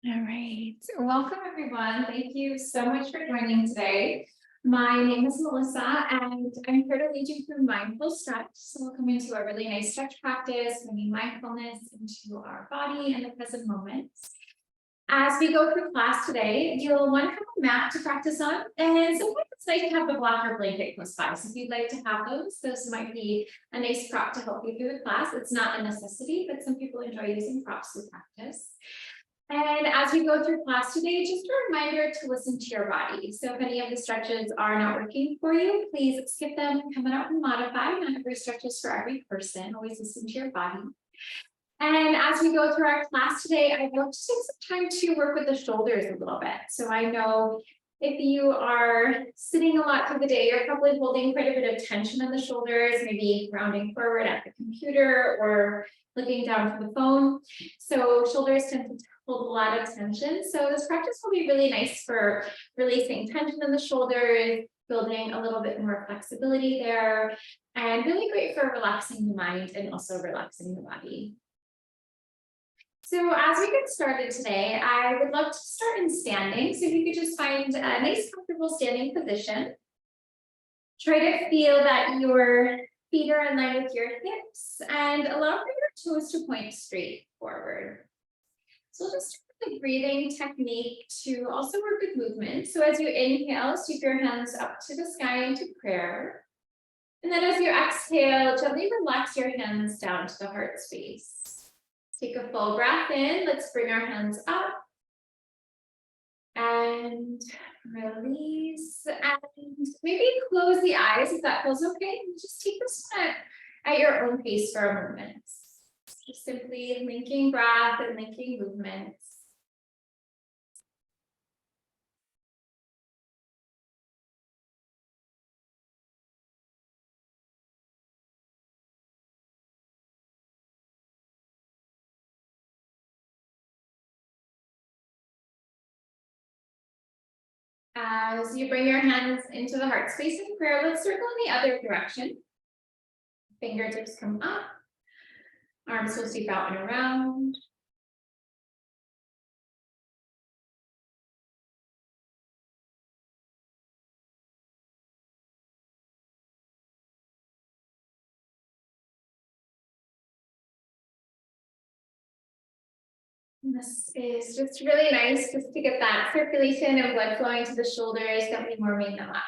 All right. Welcome, everyone. Thank you so much for joining today. My name is Melissa, and I'm here to lead you through mindful stretch. So we'll come into a really nice stretch practice, bringing mindfulness into our body and the present moment. As we go through class today, you'll want to have a mat to practice on, and sometimes it's nice to have the blocker blanket close by. So if you'd like to have those might be a nice prop to help you through the class. It's not a necessity, but some people enjoy using props to practice. And as we go through class today, just a reminder to listen to your body. So if any of the stretches are not working for you, please skip them, come out and modify. Not every stretch is for every person. Always listen to your body. And as we go through our class today, I'd love to take some time to work with the shoulders a little bit. So I know if you are sitting a lot through the day, you're probably holding quite a bit of tension in the shoulders, maybe rounding forward at the computer or looking down for the phone. So shoulders tend to hold a lot of tension. So this practice will be really nice for releasing tension in the shoulders, building a little bit more flexibility there, and really great for relaxing the mind and also relaxing the body. So as we get started today, I would love to start in standing. So if you could just find a nice comfortable standing position. Try to feel that your feet are in line with your hips and allow for your toes to point straight forward. So we'll just start with the breathing technique to also work with movement. So as you inhale, sweep your hands up to the sky into prayer. And then as you exhale, gently relax your hands down to the heart space. Take a full breath in. Let's bring our hands up and release. And maybe close the eyes if that feels okay. And just take this at your own pace for a moment. Just simply linking breath and linking movements. As you bring your hands into the heart space in prayer, let's circle in the other direction. Fingertips come up. Arms will sweep out and around. This is just really nice just to get that circulation and blood flowing to the shoulders, don't be warming them up.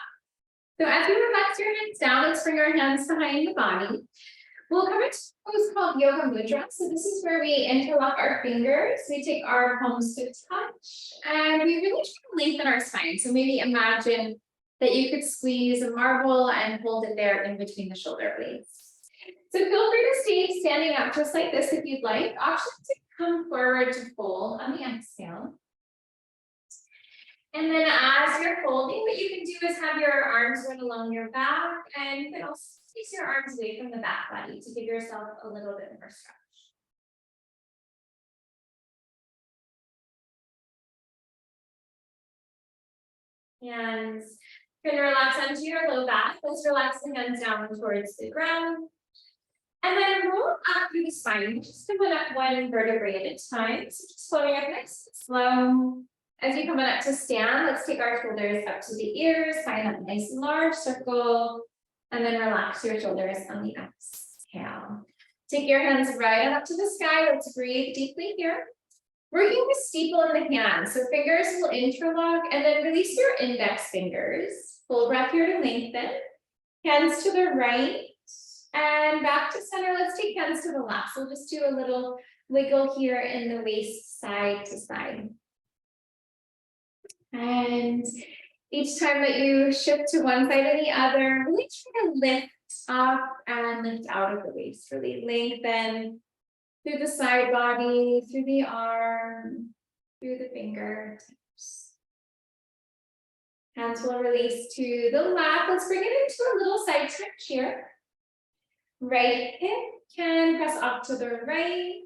So as we relax your hands down, let's bring our hands behind the body. We'll come into a pose called Yoga Mudra. So this is where we interlock our fingers. We take our palms to touch and we really try to lengthen our spine. So maybe imagine that you could squeeze a marble and hold it there in between the shoulder blades. So feel free to stay standing up just like this if you'd like. Option to come forward to fold on the exhale. And then as you're folding, what you can do is have your arms run along your back, and you can also place your arms away from the back body to give yourself a little bit more stretch. And you can relax onto your low back. Let's relax the hands down towards the ground. And then roll up through the spine, just coming up one vertebrae at a time. So just floating up nice and slow. As you come up to stand, let's take our shoulders up to the ears, find that nice and large circle, and then relax your shoulders on the exhale. Take your hands right on up to the sky. Let's breathe deeply here. Working with steeple in the hands. So fingers will interlock and then release your index fingers. Full breath here to lengthen. Hands to the right. And back to center, let's take hands to the left. So we'll just do a little wiggle here in the waist side to side. And each time that you shift to one side or the other, really try to lift up and lift out of the waist. Really lengthen through the side body, through the arm, through the fingertips. Hands will release to the left. Let's bring it into a little side stretch here. Right hip can press up to the right.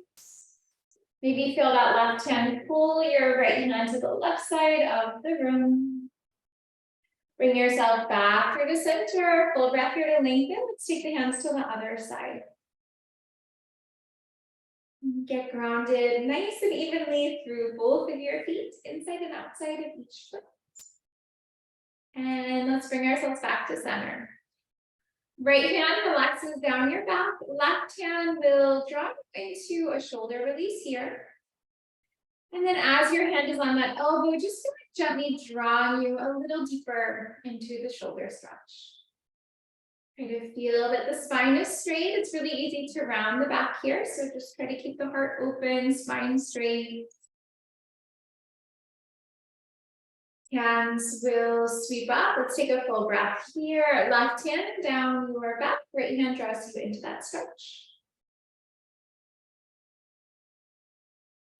Maybe feel that left hand pull your right hand to the left side of the room. Bring yourself back through the center. Full breath here to lengthen. Let's take the hands to the other side. Get grounded nice and evenly through both of your feet, inside and outside of each foot. And let's bring ourselves back to center. Right hand relaxes down your back. Left hand will drop into a shoulder release here. And then as your hand is on that elbow, just gently draw you a little deeper into the shoulder stretch. Try to feel that the spine is straight. It's really easy to round the back here. So just try to keep the heart open, spine straight. Hands will sweep up. Let's take a full breath here. Left hand down your back. Right hand draws you into that stretch.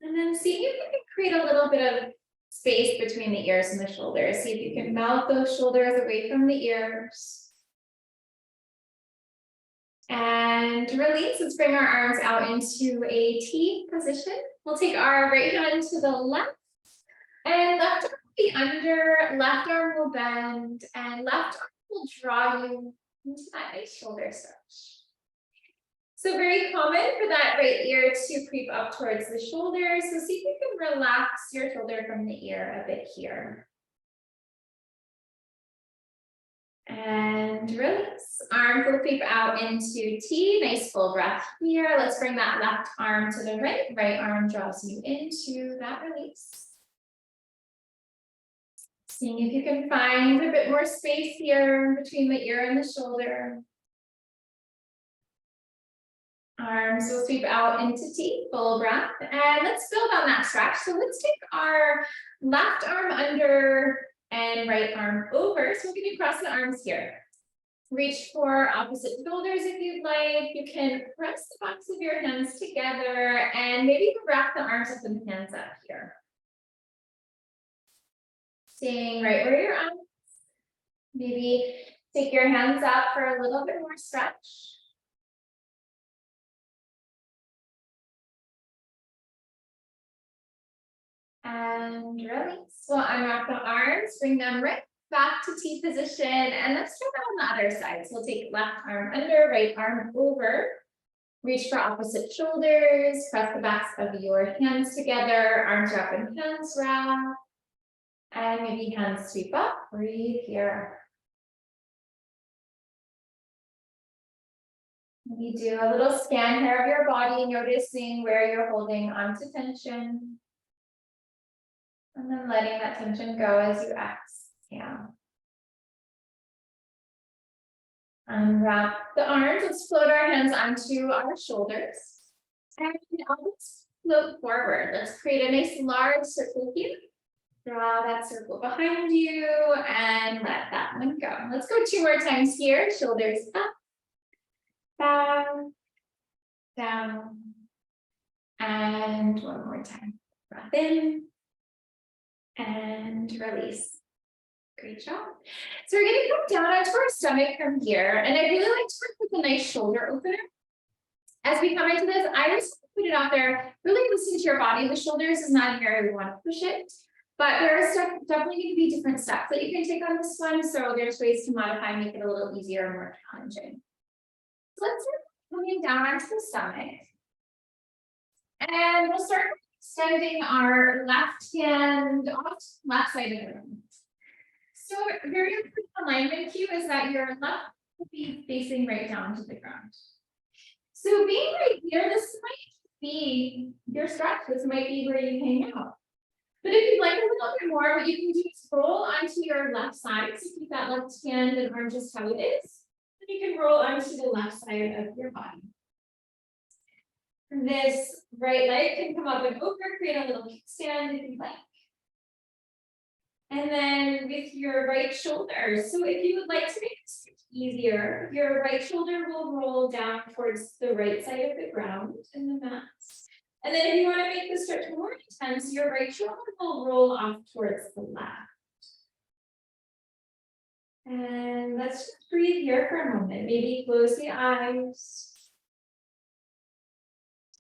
And then see if you can create a little bit of space between the ears and the shoulders. See if you can melt those shoulders away from the ears. And release. Let's bring our arms out into a T position. We'll take our right hand to the left. And left arm will be under, left arm will bend, and left arm will draw you into that nice shoulder stretch. So very common for that right ear to creep up towards the shoulder. So see if you can relax your shoulder from the ear a bit here. And release. Arms will creep out into T. Nice full breath here. Let's bring that left arm to the right. Right arm draws you into that release. Seeing if you can find a bit more space here between the ear and the shoulder. Arms will sweep out into T, full breath. And let's build on that stretch. So let's take our left arm under and right arm over. So we're going to cross the arms here. Reach for opposite shoulders if you'd like. You can press the backs of your hands together and maybe you can wrap the arms up and the hands up here. Staying right where you're at. Maybe take your hands up for a little bit more stretch. And release. We'll unwrap the arms, bring them right back to T position, and let's try that on the other side. So we'll take left arm under, right arm over. Reach for opposite shoulders, press the backs of your hands together, arms wrap and hands wrap. And maybe hands sweep up, breathe here. Maybe do a little scan here of your body, noticing where you're holding onto tension. And then letting that tension go as you exhale. Unwrap the arms. Let's float our hands onto our shoulders. And let's float forward. Let's create a nice large circle here. Draw that circle behind you and let that one go. Let's go 2 more times here. Shoulders up, down, down, and 1 more time. Breath in and release. Great job. So we're going to come down onto our stomach from here, and I really like to work with a nice shoulder opener. As we come into this, I just put it out there. Really listen to your body. The shoulders is not an area we want to push it. But there are definitely going to be different steps that you can take on this one. So there's ways to modify, make it a little easier and more challenging. So let's start coming down onto the stomach. And we'll start extending our left hand off left side of the room. So very important alignment cue is that your left will be facing right down to the ground. So being right here, this might be your stretch. This might be where you hang out. But if you'd like a little bit more, what you can do is roll onto your left side. So keep that left hand and arm just how it is. And you can roll onto the left side of your body. This right leg can come up and over, create a little kickstand if you'd like. And then with your right shoulder. So if you would like to make this easier, your right shoulder will roll down towards the right side of the ground in the mat. And then if you want to make the stretch more intense, your right shoulder will roll off towards the left. And let's just breathe here for a moment. Maybe close the eyes.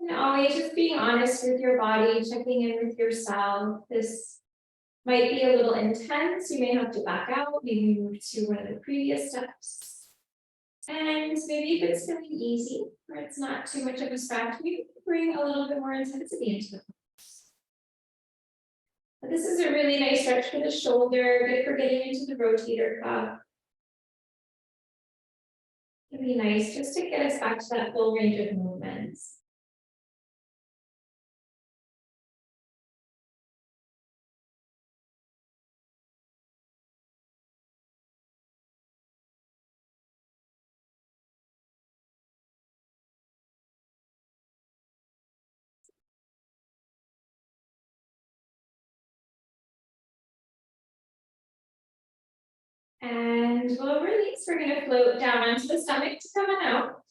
And always just being honest with your body, checking in with yourself. This might be a little intense. You may have to back out, maybe move to one of the previous steps. And maybe if it's feeling easy or it's not too much of a stretch, you can bring a little bit more intensity into the pose. But this is a really nice stretch for the shoulder, good for getting into the rotator cuff. It'd be nice just to get us back to that full range of movements. And we'll release. We're going to float down onto the stomach to come on out.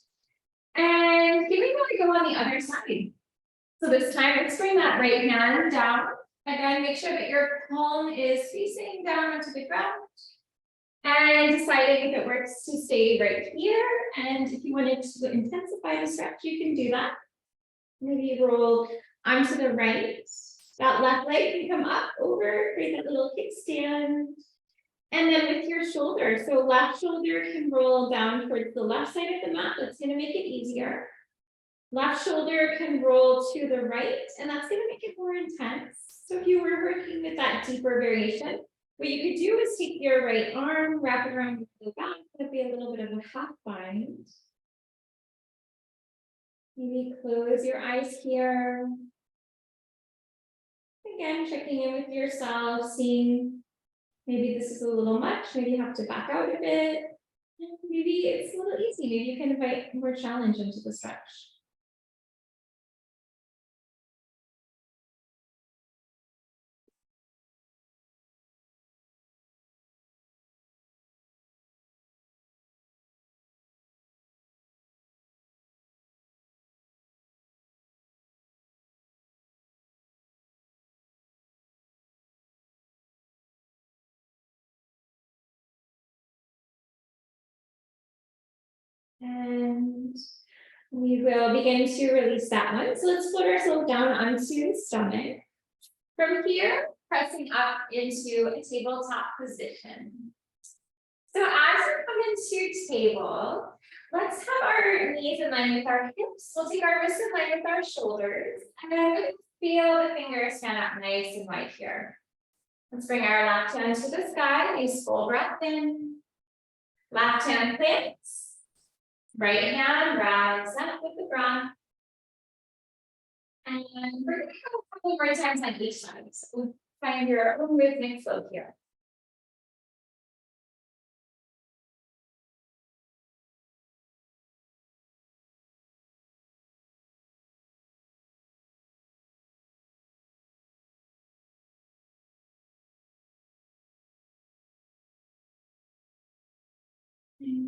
And here we want to go on the other side. So this time, let's bring that right hand down. Again, make sure that your palm is facing down onto the ground. And deciding if it works to stay right here. And if you wanted to intensify the stretch, you can do that. Maybe roll onto the right. That left leg can come up over, create that little kickstand. And then with your shoulder, so left shoulder can roll down towards the left side of the mat. That's going to make it easier. Left shoulder can roll to the right, and that's going to make it more intense. So if you were working with that deeper variation, what you could do is take your right arm, wrap it around the back. That'd be a little bit of a half bind. Maybe close your eyes here. Again, checking in with yourself, seeing maybe this is a little much, maybe you have to back out a bit. Maybe it's a little easy, maybe you can invite more challenge into the stretch. And we will begin to release that one. So let's float ourselves down onto the stomach. From here, pressing up into a tabletop position. So as we come into table, let's have our knees in line with our hips. We'll take our wrists in line with our shoulders. And then feel the fingers stand up nice and wide here. Let's bring our left hand to the sky. Nice full breath in. Left hand plants. Right hand rise up with the breath. And we're going to have a couple more times on each side. So find your own rhythmic flow here.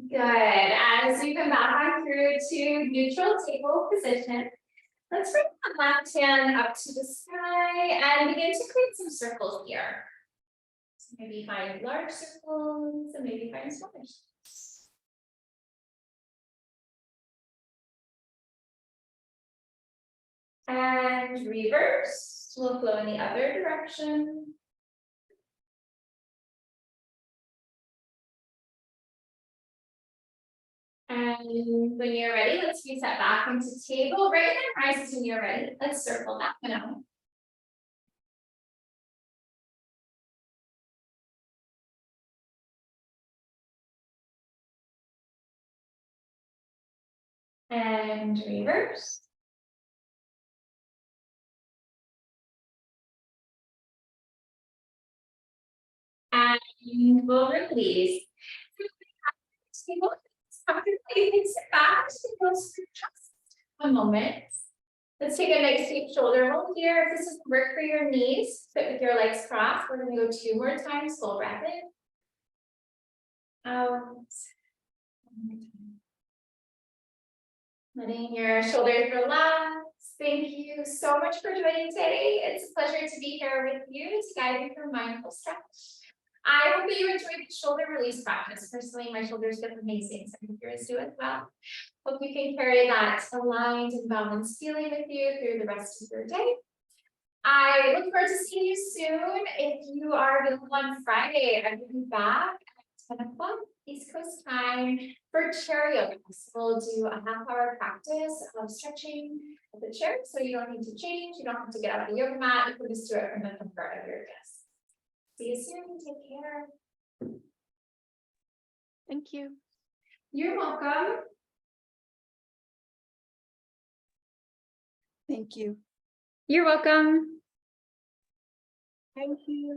Good. As you come back on through to neutral table position, let's bring that left hand up to the sky and begin to create some circles here. So maybe find large circles and maybe find smaller circles. And reverse. We'll flow in the other direction. And when you're ready, let's reset back into table. Right hand rises when you're ready. Let's circle that one out. And reverse. And we'll release. Table. Sit back just a moment. Let's take a nice deep shoulder roll here. If this doesn't work for your knees, sit with your legs crossed. We're going to go 2 more times. Full breath in. Out. Letting your shoulders relax. Thank you so much for joining today. It's a pleasure to be here with you to guide you through mindful stretch. I hope that you enjoyed the shoulder release practice. Personally, my shoulders feel amazing, so I hope yours do as well. Hope you can carry that aligned and balanced feeling with you through the rest of your day. I look forward to seeing you soon. If you are available on Friday, I will be back 10 o'clock East Coast time for chair yoga. So we'll do a half-hour practice of stretching of the chair. So you don't need to change, you don't have to get out of the yoga mat, you can just do it from the comfort of your desk. See you soon, take care. Thank you. You're welcome. Thank you. You're welcome. Thank you.